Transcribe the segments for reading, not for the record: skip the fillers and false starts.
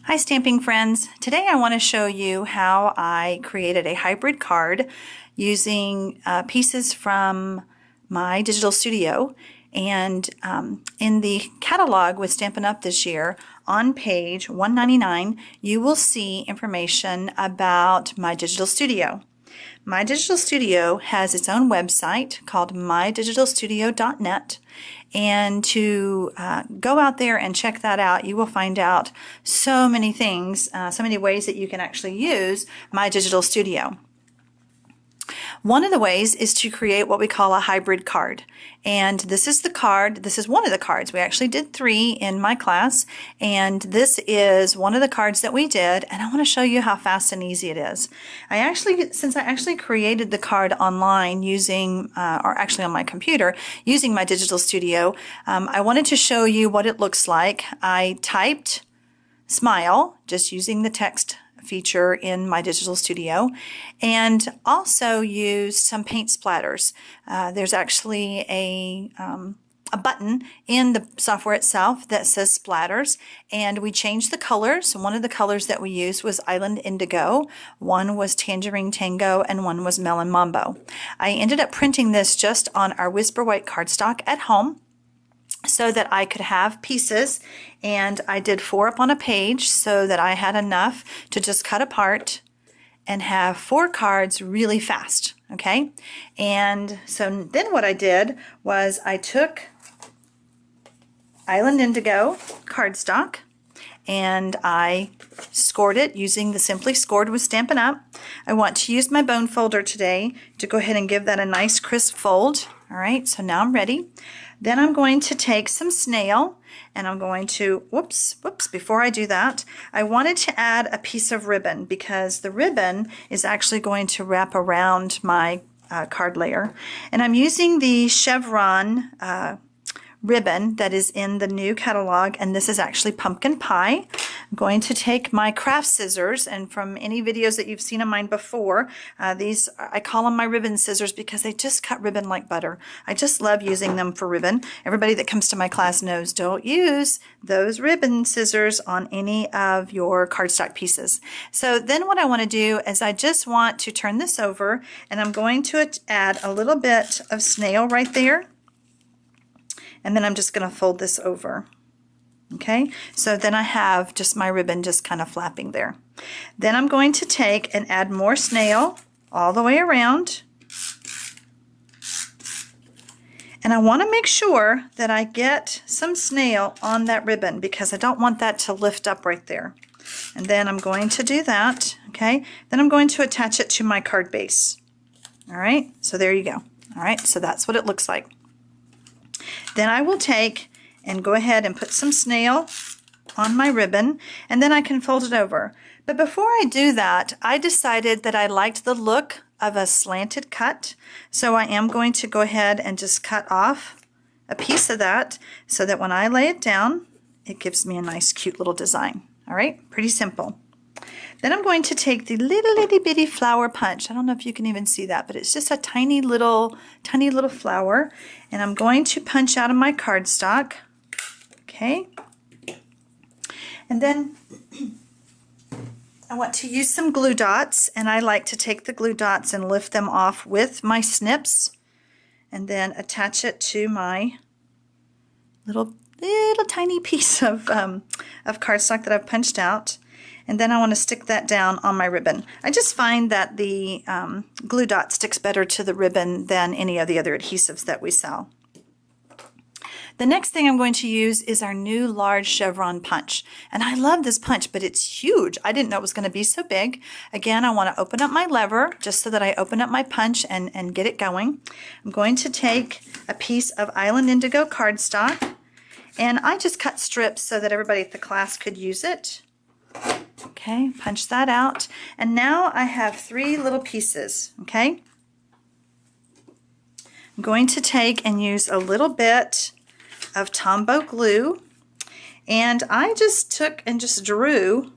Hi stamping friends. Today I want to show you how I created a hybrid card using pieces from my digital studio, and in the catalog with Stampin' Up! This year on page 199 you will see information about my digital studio. My Digital Studio has its own website called mydigitalstudio.net, and to go out there and check that out, you will find out so many things, so many ways that you can actually use My Digital Studio. One of the ways is to create what we call a hybrid card. And this is the card, this is one of the cards. We actually did 3 in my class, and this is one of the cards that we did, and I want to show you how fast and easy it is. Since I actually created the card online using, or actually on my computer, using My Digital Studio, I wanted to show you what it looks like. I typed smile, just using the text feature in My Digital Studio, and also used some paint splatters. There's actually a button in the software itself that says splatters, and we changed the colors. One of the colors that we used was Island Indigo, one was Tangerine Tango, and one was Melon Mambo. I ended up printing this just on our Whisper White cardstock at home so that I could have pieces, and I did 4 up on a page so that I had enough to just cut apart and have 4 cards really fast. Okay, and so then what I did was I took Island Indigo cardstock and I scored it using the Simply Scored with Stampin' Up! I want to use my bone folder today to go ahead and give that a nice crisp fold. All right, so now I'm ready. Then I'm going to take some snail, and I'm going to, before I do that, I wanted to add a piece of ribbon because the ribbon is actually going to wrap around my card layer. And I'm using the chevron ribbon that is in the new catalog, and this is actually pumpkin pie. I'm going to take my craft scissors, and from any videos that you've seen of mine before, these, I call them my ribbon scissors because they just cut ribbon like butter. I just love using them for ribbon. Everybody that comes to my class knows don't use those ribbon scissors on any of your cardstock pieces. So then what I want to do is I just want to turn this over, and I'm going to add a little bit of snail right there. And then I'm just going to fold this over. Okay, so then I have just my ribbon just kind of flapping there. Then I'm going to take and add more snail all the way around. And I want to make sure that I get some snail on that ribbon because I don't want that to lift up right there. And then I'm going to do that. Okay, then I'm going to attach it to my card base. All right, so there you go. All right, so that's what it looks like. Then I will take and go ahead and put some snail on my ribbon, and then I can fold it over. But before I do that, I decided that I liked the look of a slanted cut, so I am going to go ahead and just cut off a piece of that so that when I lay it down, it gives me a nice cute little design. All right, pretty simple. Then I'm going to take the little itty bitty flower punch. I don't know if you can even see that, but it's just a tiny little flower. And I'm going to punch out of my cardstock. Okay. And then I want to use some glue dots, and I like to take the glue dots and lift them off with my snips and then attach it to my little tiny piece of cardstock that I've punched out. And then I want to stick that down on my ribbon. I just find that the glue dot sticks better to the ribbon than any of the other adhesives that we sell. The next thing I'm going to use is our new large chevron punch. And I love this punch, but it's huge. I didn't know it was going to be so big. Again, I want to open up my lever just so that I open up my punch and get it going. I'm going to take a piece of Island Indigo cardstock, and I just cut strips so that everybody at the class could use it. Okay, punch that out, and now I have 3 little pieces. Okay, I'm going to take and use a little bit of Tombow glue, and I just took and just drew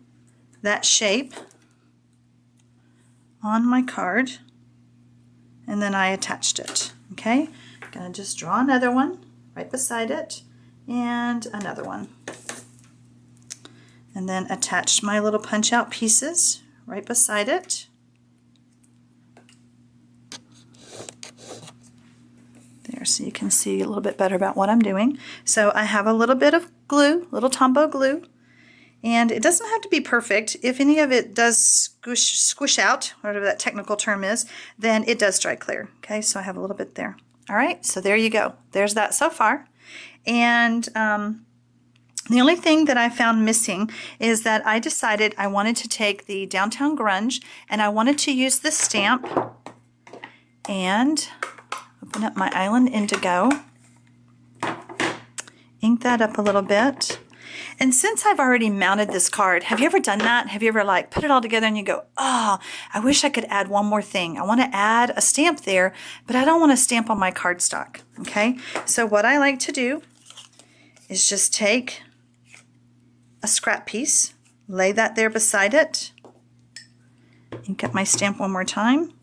that shape on my card, and then I attached it. Okay, I'm going to just draw another one right beside it, and another one. and then attached my little punch out pieces right beside it. There, so you can see a little bit better about what I'm doing. So I have a little bit of glue, little Tombow glue, and it doesn't have to be perfect. If any of it does squish out, whatever that technical term is, then it does dry clear. Okay, so I have a little bit there. All right, so there you go. There's that so far. And the only thing that I found missing is that I decided I wanted to take the Downtown Grunge and I wanted to use the stamp and open up my Island Indigo, ink that up a little bit. And since I've already mounted this card, have you ever done that? Have you ever like put it all together and you go, oh, I wish I could add one more thing. I want to add a stamp there, but I don't want to stamp on my cardstock. Okay, so what I like to do is just take a scrap piece, lay that there beside it, ink up my stamp one more time,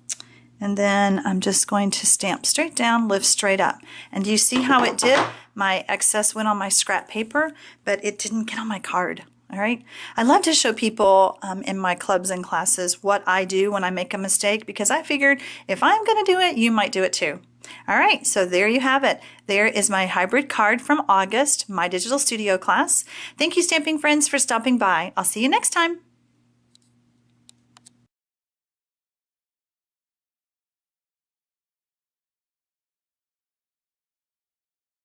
and then I'm just going to stamp straight down, lift straight up. And do you see how it did? My excess went on my scrap paper, but it didn't get on my card. All right. I love to show people in my clubs and classes what I do when I make a mistake, because I figured if I'm going to do it, you might do it too. All right, so there you have it. There is my hybrid card from August, my digital studio class. Thank you, stamping friends, for stopping by. I'll see you next time.